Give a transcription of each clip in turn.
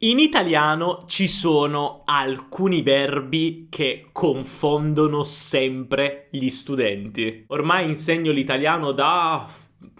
In italiano ci sono alcuni verbi che confondono sempre gli studenti. Ormai insegno l'italiano da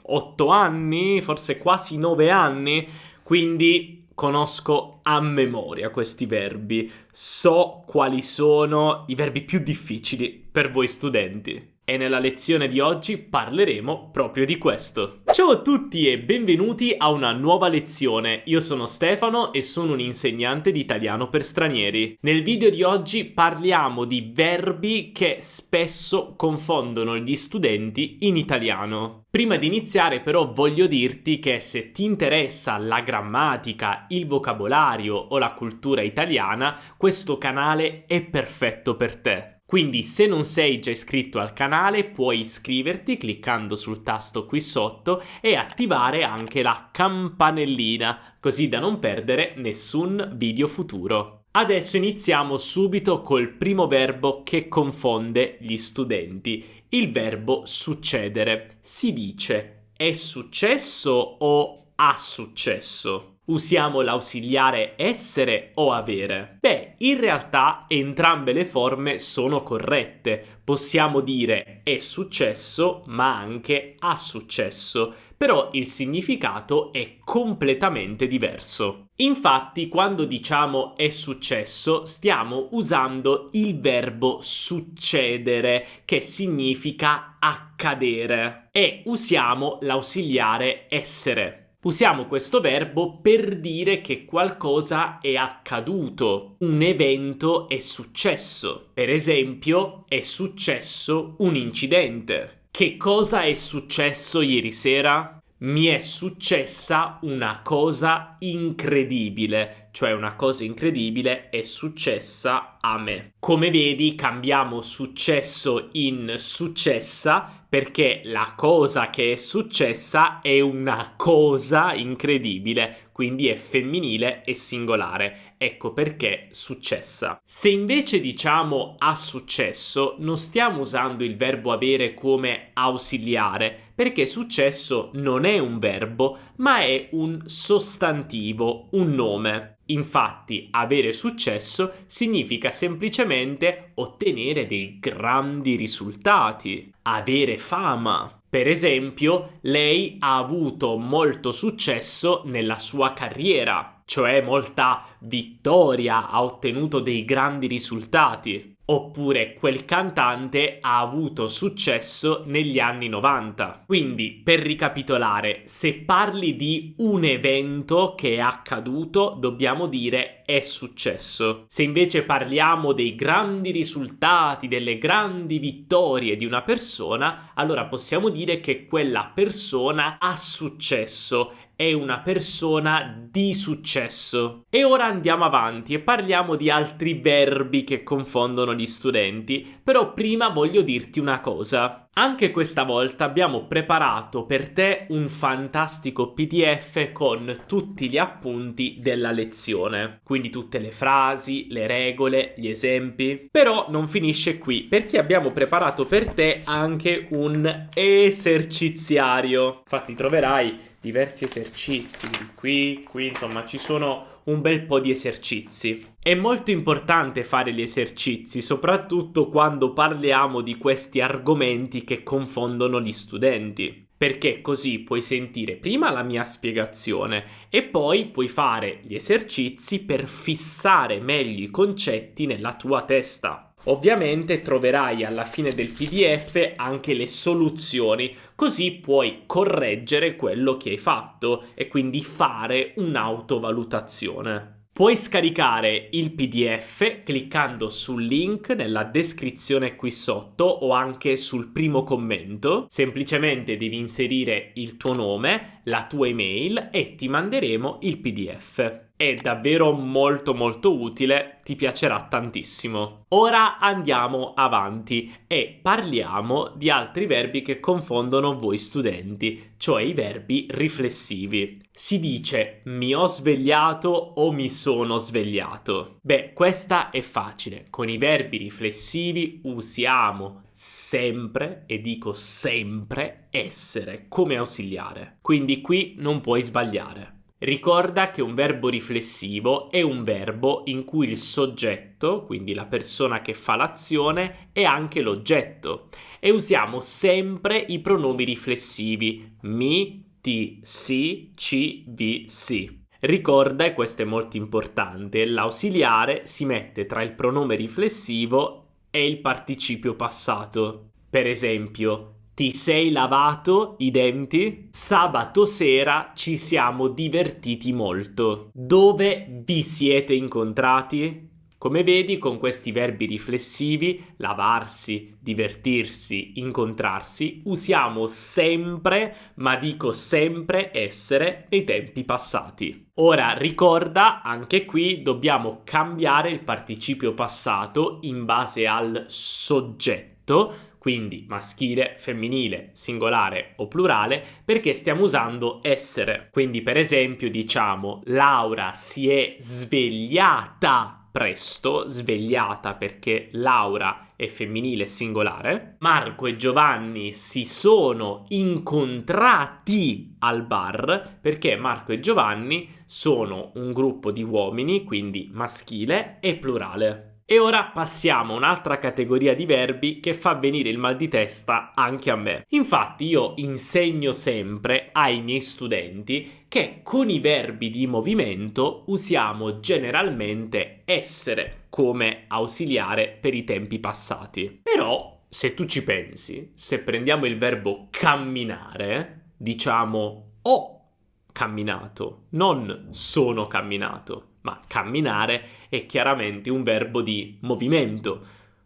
8 anni, forse quasi 9 anni, quindi conosco a memoria questi verbi. So quali sono i verbi più difficili per voi studenti. E nella lezione di oggi parleremo proprio di questo. Ciao a tutti e benvenuti a una nuova lezione. Io sono Stefano e sono un insegnante di italiano per stranieri. Nel video di oggi parliamo di verbi che spesso confondono gli studenti in italiano. Prima di iniziare però voglio dirti che se ti interessa la grammatica, il vocabolario o la cultura italiana, questo canale è perfetto per te. Quindi se non sei già iscritto al canale puoi iscriverti cliccando sul tasto qui sotto e attivare anche la campanellina così da non perdere nessun video futuro. Adesso iniziamo subito col primo verbo che confonde gli studenti, il verbo succedere. Si dice è successo o ha successo? Usiamo l'ausiliare essere o avere? Beh, in realtà entrambe le forme sono corrette. Possiamo dire è successo, ma anche ha successo, però il significato è completamente diverso. Infatti, quando diciamo è successo, stiamo usando il verbo succedere, che significa accadere, e usiamo l'ausiliare essere. Usiamo questo verbo per dire che qualcosa è accaduto, un evento è successo. Per esempio, è successo un incidente. Che cosa è successo ieri sera? Mi è successa una cosa incredibile, cioè una cosa incredibile è successa a me. Come vedi, cambiamo successo in successa perché la cosa che è successa è una cosa incredibile, quindi è femminile e singolare. Ecco perché successa. Se invece diciamo ha successo, non stiamo usando il verbo avere come ausiliare, perché successo non è un verbo, ma è un sostantivo, un nome. Infatti, avere successo significa semplicemente ottenere dei grandi risultati, avere fama. Per esempio, lei ha avuto molto successo nella sua carriera, cioè molta vittoria, ha ottenuto dei grandi risultati. Oppure quel cantante ha avuto successo negli anni 90. Quindi, per ricapitolare, se parli di un evento che è accaduto, dobbiamo dire è successo. Se invece parliamo dei grandi risultati, delle grandi vittorie di una persona, allora possiamo dire che quella persona ha successo. È una persona di successo. E ora andiamo avanti e parliamo di altri verbi che confondono gli studenti. Però prima voglio dirti una cosa. Anche questa volta abbiamo preparato per te un fantastico PDF con tutti gli appunti della lezione. Quindi tutte le frasi, le regole, gli esempi. Però non finisce qui, perché abbiamo preparato per te anche un eserciziario. Infatti troverai diversi esercizi, qui, insomma ci sono un bel po' di esercizi. È molto importante fare gli esercizi, soprattutto quando parliamo di questi argomenti che confondono gli studenti, perché così puoi sentire prima la mia spiegazione e poi puoi fare gli esercizi per fissare meglio i concetti nella tua testa. Ovviamente troverai alla fine del PDF anche le soluzioni, così puoi correggere quello che hai fatto e quindi fare un'autovalutazione. Puoi scaricare il PDF cliccando sul link nella descrizione qui sotto o anche sul primo commento. Semplicemente devi inserire il tuo nome, la tua email e ti manderemo il PDF. È davvero molto utile, ti piacerà tantissimo. Ora andiamo avanti e parliamo di altri verbi che confondono voi studenti, cioè i verbi riflessivi. Si dice mi ho svegliato o mi sono svegliato. Beh, questa è facile. Con i verbi riflessivi usiamo sempre, e dico sempre, essere come ausiliare. Quindi qui non puoi sbagliare. Ricorda che un verbo riflessivo è un verbo in cui il soggetto, quindi la persona che fa l'azione, è anche l'oggetto. E usiamo sempre i pronomi riflessivi mi, ti, si, ci, vi, si. Ricorda, e questo è molto importante, l'ausiliare si mette tra il pronome riflessivo e il participio passato. Per esempio, ti sei lavato i denti? Sabato sera ci siamo divertiti molto. Dove vi siete incontrati? Come vedi, con questi verbi riflessivi, lavarsi, divertirsi, incontrarsi, usiamo sempre, ma dico sempre, essere nei tempi passati. Ora ricorda, anche qui dobbiamo cambiare il participio passato in base al soggetto, quindi maschile, femminile, singolare o plurale, perché stiamo usando essere. Quindi per esempio diciamo Laura si è svegliata presto, svegliata perché Laura è femminile singolare. Marco e Giovanni si sono incontrati al bar perché Marco e Giovanni sono un gruppo di uomini, quindi maschile e plurale. E ora passiamo a un'altra categoria di verbi che fa venire il mal di testa anche a me. Infatti io insegno sempre ai miei studenti che con i verbi di movimento usiamo generalmente essere come ausiliare per i tempi passati. Però, se tu ci pensi, se prendiamo il verbo camminare, diciamo ho camminato, non sono camminato. Ma camminare è chiaramente un verbo di movimento,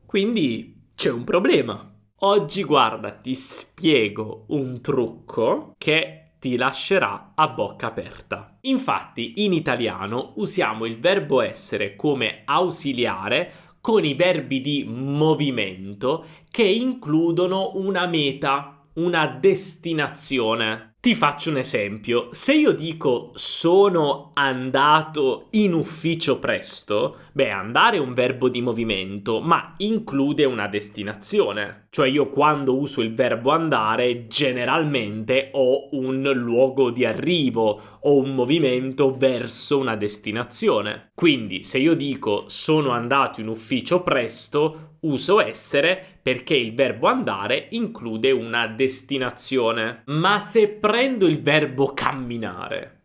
quindi c'è un problema. Oggi, guarda, ti spiego un trucco che ti lascerà a bocca aperta. Infatti, in italiano usiamo il verbo essere come ausiliare con i verbi di movimento che includono una meta, una destinazione. Ti faccio un esempio. Se io dico sono andato in ufficio presto, andare è un verbo di movimento, ma include una destinazione. Cioè io quando uso il verbo andare generalmente ho un luogo di arrivo, ho un movimento verso una destinazione. Quindi se io dico sono andato in ufficio presto, uso essere perché il verbo andare include una destinazione. Ma se prendo il verbo camminare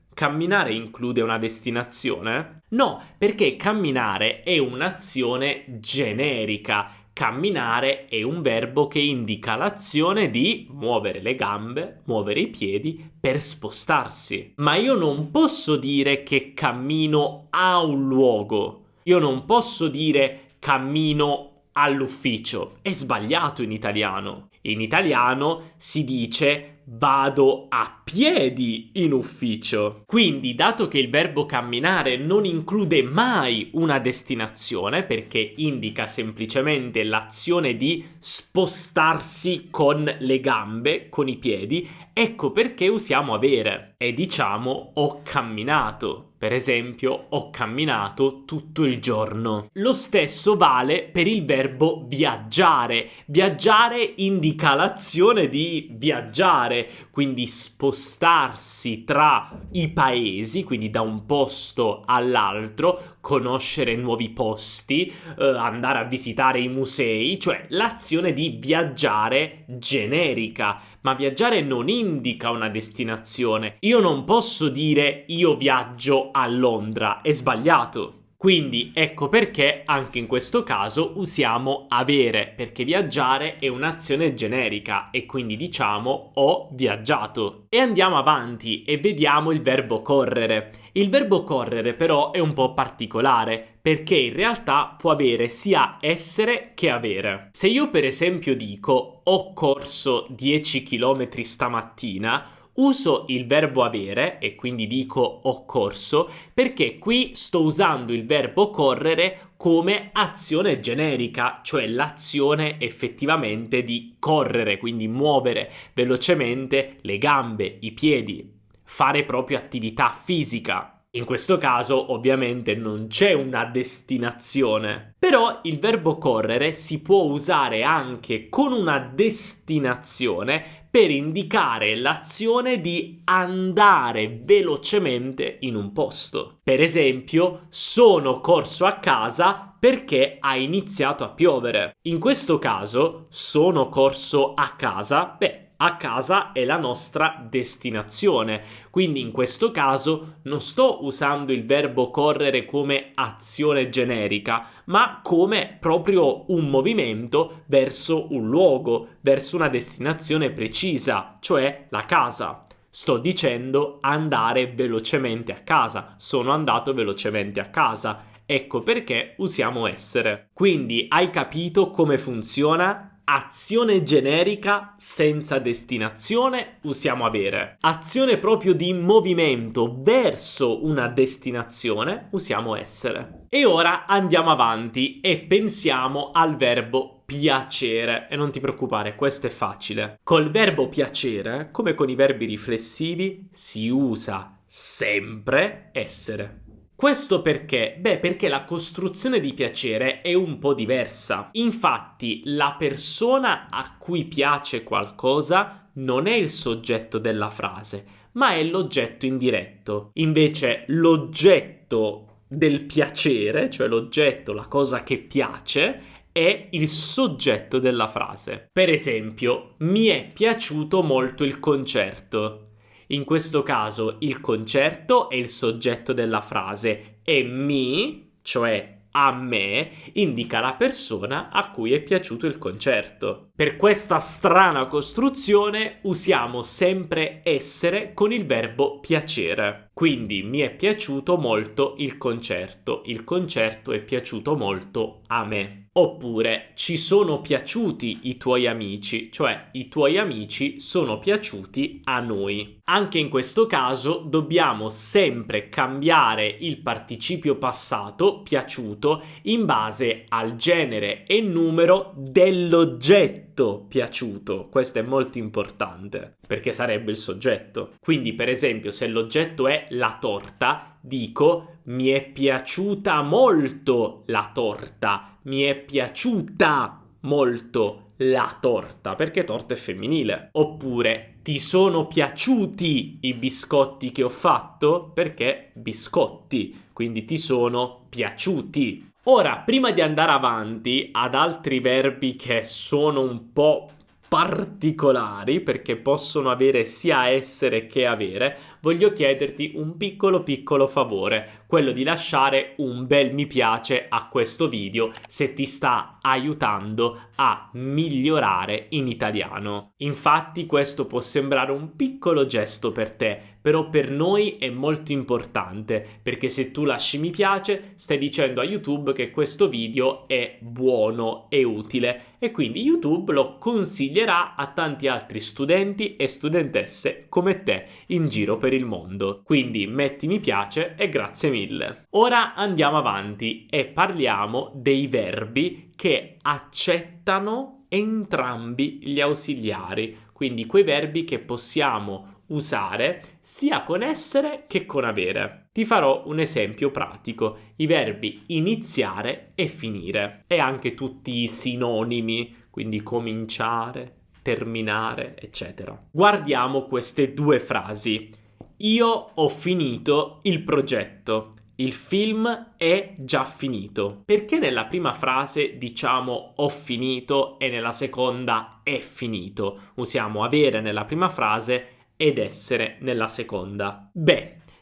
include una destinazione? No, perché camminare è un'azione generica. Camminare è un verbo che indica l'azione di muovere le gambe, muovere i piedi per spostarsi. Ma io non posso dire che cammino a un luogo. Io non posso dire cammino all'ufficio. È sbagliato in italiano. In italiano si dice vado a piedi in ufficio. Quindi, dato che il verbo camminare non include mai una destinazione, perché indica semplicemente l'azione di spostarsi con le gambe, con i piedi, ecco perché usiamo avere e diciamo ho camminato. Per esempio, ho camminato tutto il giorno. Lo stesso vale per il verbo viaggiare. Viaggiare indica l'azione di viaggiare, quindi spostarsi tra i paesi, quindi da un posto all'altro, conoscere nuovi posti, andare a visitare i musei, cioè l'azione di viaggiare generica. Ma viaggiare non indica una destinazione. Io non posso dire io viaggio a Londra, è sbagliato. Quindi ecco perché anche in questo caso usiamo avere, perché viaggiare è un'azione generica e quindi diciamo ho viaggiato. E andiamo avanti e vediamo il verbo correre. Il verbo correre però è un po' particolare perché in realtà può avere sia essere che avere. Se io per esempio dico ho corso 10 km stamattina, uso il verbo avere e quindi dico ho corso perché qui sto usando il verbo correre come azione generica, cioè l'azione effettivamente di correre, quindi muovere velocemente le gambe, i piedi, fare proprio attività fisica. In questo caso ovviamente non c'è una destinazione, però il verbo correre si può usare anche con una destinazione per indicare l'azione di andare velocemente in un posto. Per esempio, sono corso a casa perché ha iniziato a piovere. In questo caso, sono corso a casa, a casa è la nostra destinazione, quindi in questo caso non sto usando il verbo correre come azione generica, ma come proprio un movimento verso un luogo, verso una destinazione precisa, cioè la casa. Sto dicendo andare velocemente a casa, sono andato velocemente a casa. Ecco perché usiamo essere. Quindi hai capito come funziona? Azione generica senza destinazione usiamo avere. Azione proprio di movimento verso una destinazione usiamo essere. E ora andiamo avanti e pensiamo al verbo piacere. E non ti preoccupare, questo è facile. Col verbo piacere, come con i verbi riflessivi, si usa sempre essere. Questo perché? Perché la costruzione di piacere è un po' diversa. Infatti, la persona a cui piace qualcosa non è il soggetto della frase, ma è l'oggetto indiretto. Invece, l'oggetto del piacere, cioè l'oggetto, la cosa che piace, è il soggetto della frase. Per esempio, mi è piaciuto molto il concerto. In questo caso il concerto è il soggetto della frase e mi, cioè a me, indica la persona a cui è piaciuto il concerto. Per questa strana costruzione usiamo sempre essere con il verbo piacere. Quindi mi è piaciuto molto il concerto è piaciuto molto a me. Oppure ci sono piaciuti i tuoi amici, cioè i tuoi amici sono piaciuti a noi. Anche in questo caso dobbiamo sempre cambiare il participio passato, piaciuto, in base al genere e numero dell'oggetto piaciuto. Questo è molto importante, perché sarebbe il soggetto. Quindi, per esempio, se l'oggetto è la torta, dico mi è piaciuta molto la torta, mi è piaciuta molto la torta, perché torta è femminile. Oppure ti sono piaciuti i biscotti che ho fatto? Perché biscotti, quindi ti sono piaciuti. Ora, prima di andare avanti ad altri verbi che sono un po' particolari, perché possono avere sia essere che avere, voglio chiederti un piccolo favore, quello di lasciare un bel mi piace a questo video se ti sta aiutando a migliorare in italiano. Infatti questo può sembrare un piccolo gesto per te, però per noi è molto importante, perché se tu lasci mi piace stai dicendo a YouTube che questo video è buono e utile e quindi YouTube lo consiglierà a tanti altri studenti e studentesse come te in giro per il mondo. Quindi metti mi piace e grazie mille. Ora andiamo avanti e parliamo dei verbi che accettano entrambi gli ausiliari, quindi quei verbi che possiamo usare sia con essere che con avere. Ti farò un esempio pratico: i verbi iniziare e finire e anche tutti i sinonimi, quindi cominciare, terminare, eccetera. Guardiamo queste due frasi. Io ho finito il progetto. Il film è già finito. Perché nella prima frase diciamo ho finito e nella seconda è finito? Usiamo avere nella prima frase ed essere nella seconda.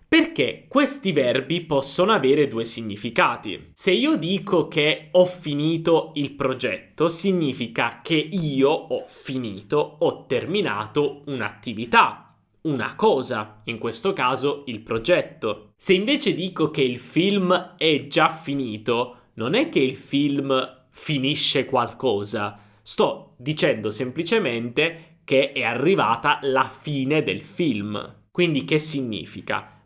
Perché questi verbi possono avere due significati. Se io dico che ho finito il progetto, significa che io ho finito, ho terminato un'attività, una cosa, in questo caso il progetto. Se invece dico che il film è già finito, non è che il film finisce qualcosa, sto dicendo semplicemente che è arrivata la fine del film. Quindi che significa?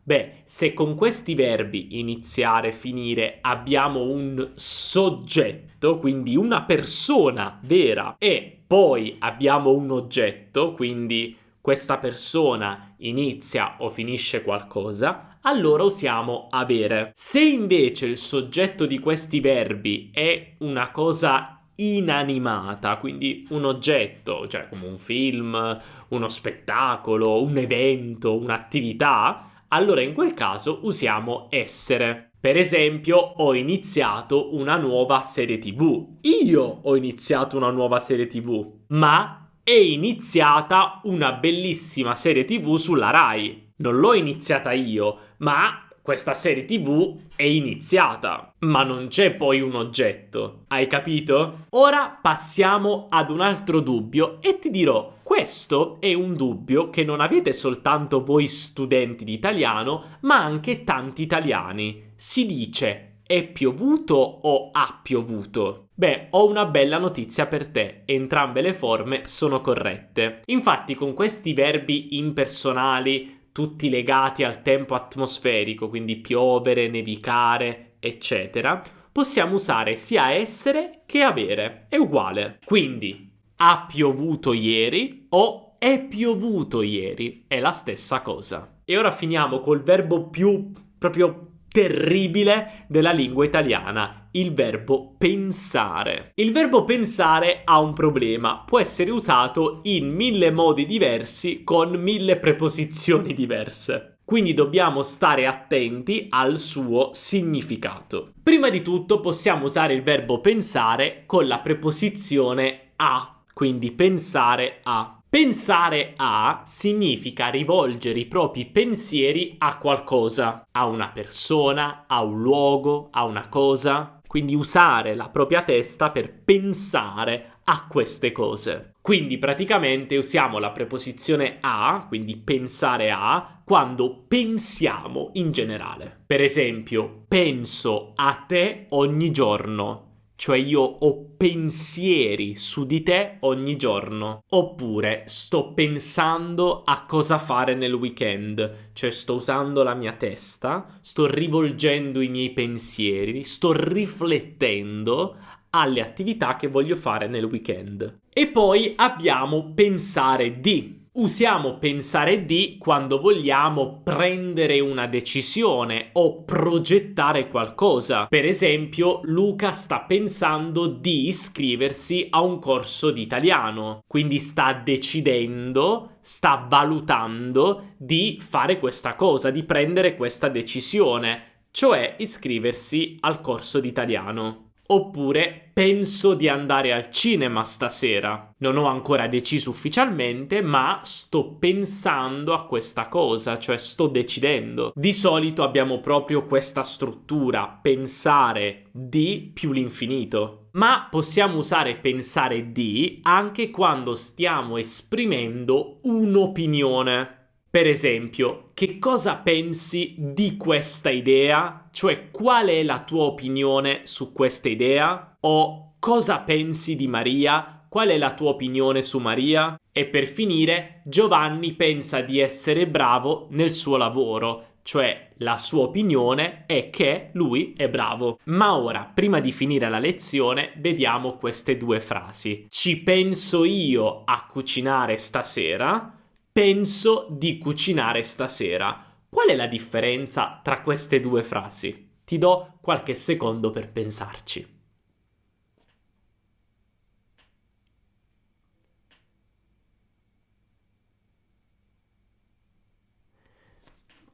Se con questi verbi iniziare, finire abbiamo un soggetto, quindi una persona vera, e poi abbiamo un oggetto, quindi questa persona inizia o finisce qualcosa, allora usiamo avere. Se invece il soggetto di questi verbi è una cosa inanimata, quindi un oggetto, cioè come un film, uno spettacolo, un evento, un'attività, allora in quel caso usiamo essere. Per esempio, ho iniziato una nuova serie TV. Io ho iniziato una nuova serie TV, ma è iniziata una bellissima serie TV sulla Rai. Non l'ho iniziata io, ma questa serie TV è iniziata, ma non c'è poi un oggetto. Hai capito? Ora passiamo ad un altro dubbio e ti dirò, questo è un dubbio che non avete soltanto voi studenti di italiano, ma anche tanti italiani. Si dice: è piovuto o ha piovuto? Beh, ho una bella notizia per te, entrambe le forme sono corrette. Infatti, con questi verbi impersonali, tutti legati al tempo atmosferico, quindi piovere, nevicare, eccetera, possiamo usare sia essere che avere, è uguale. Quindi, ha piovuto ieri o è piovuto ieri, è la stessa cosa. E ora finiamo col verbo più proprio terribile della lingua italiana, il verbo pensare. Il verbo pensare ha un problema, può essere usato in 1000 modi diversi con 1000 preposizioni diverse. Quindi dobbiamo stare attenti al suo significato. Prima di tutto possiamo usare il verbo pensare con la preposizione a, quindi pensare a. Pensare a significa rivolgere i propri pensieri a qualcosa, a una persona, a un luogo, a una cosa. Quindi usare la propria testa per pensare a queste cose. Quindi praticamente usiamo la preposizione a, quindi pensare a, quando pensiamo in generale. Per esempio, penso a te ogni giorno. Cioè io ho pensieri su di te ogni giorno. Oppure sto pensando a cosa fare nel weekend. Cioè sto usando la mia testa, sto rivolgendo i miei pensieri, sto riflettendo alle attività che voglio fare nel weekend. E poi abbiamo pensare di. Usiamo pensare di quando vogliamo prendere una decisione o progettare qualcosa. Per esempio, Luca sta pensando di iscriversi a un corso di italiano. Quindi sta decidendo, sta valutando di fare questa cosa, di prendere questa decisione, cioè iscriversi al corso di italiano. Oppure penso di andare al cinema stasera. Non ho ancora deciso ufficialmente, ma sto pensando a questa cosa, cioè sto decidendo. Di solito abbiamo proprio questa struttura, pensare di più l'infinito. Ma possiamo usare pensare di anche quando stiamo esprimendo un'opinione. Per esempio, che cosa pensi di questa idea? Cioè, qual è la tua opinione su questa idea? O cosa pensi di Maria? Qual è la tua opinione su Maria? E per finire, Giovanni pensa di essere bravo nel suo lavoro. Cioè, la sua opinione è che lui è bravo. Ma ora, prima di finire la lezione, vediamo queste due frasi. Ci penso io a cucinare stasera. Penso di cucinare stasera. Qual è la differenza tra queste due frasi? Ti do qualche secondo per pensarci.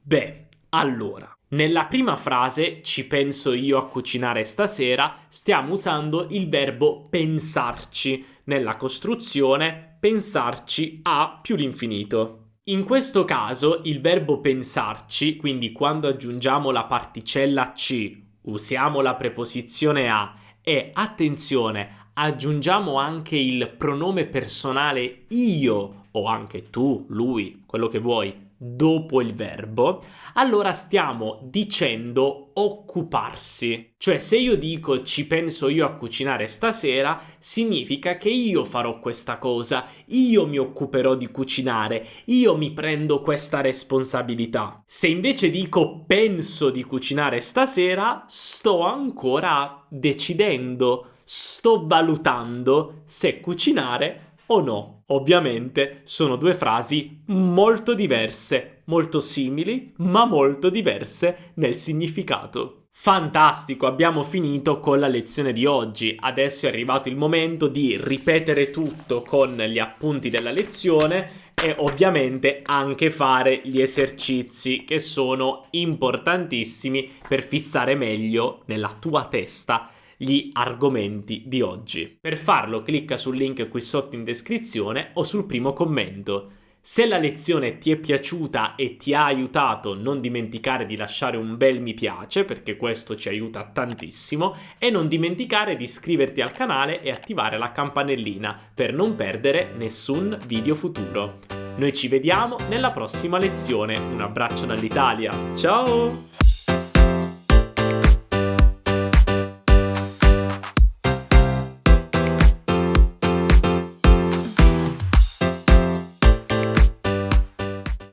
Beh, allora, nella prima frase, ci penso io a cucinare stasera, stiamo usando il verbo pensarci. Nella costruzione, pensarci a più l'infinito. In questo caso il verbo pensarci, quindi quando aggiungiamo la particella ci, usiamo la preposizione a e, attenzione, aggiungiamo anche il pronome personale io o anche tu, lui, quello che vuoi, dopo il verbo, allora stiamo dicendo occuparsi. Cioè se io dico ci penso io a cucinare stasera, significa che io farò questa cosa, io mi occuperò di cucinare, io mi prendo questa responsabilità. Se invece dico penso di cucinare stasera, sto ancora decidendo, sto valutando se cucinare o no. Ovviamente sono due frasi molto diverse, molto simili, ma molto diverse nel significato. Fantastico, abbiamo finito con la lezione di oggi. Adesso è arrivato il momento di ripetere tutto con gli appunti della lezione e ovviamente anche fare gli esercizi che sono importantissimi per fissare meglio nella tua testa gli argomenti di oggi. Per farlo clicca sul link qui sotto in descrizione o sul primo commento. Se la lezione ti è piaciuta e ti ha aiutato, non dimenticare di lasciare un bel mi piace, perché questo ci aiuta tantissimo, e non dimenticare di iscriverti al canale e attivare la campanellina per non perdere nessun video futuro. Noi ci vediamo nella prossima lezione. Un abbraccio dall'Italia. Ciao!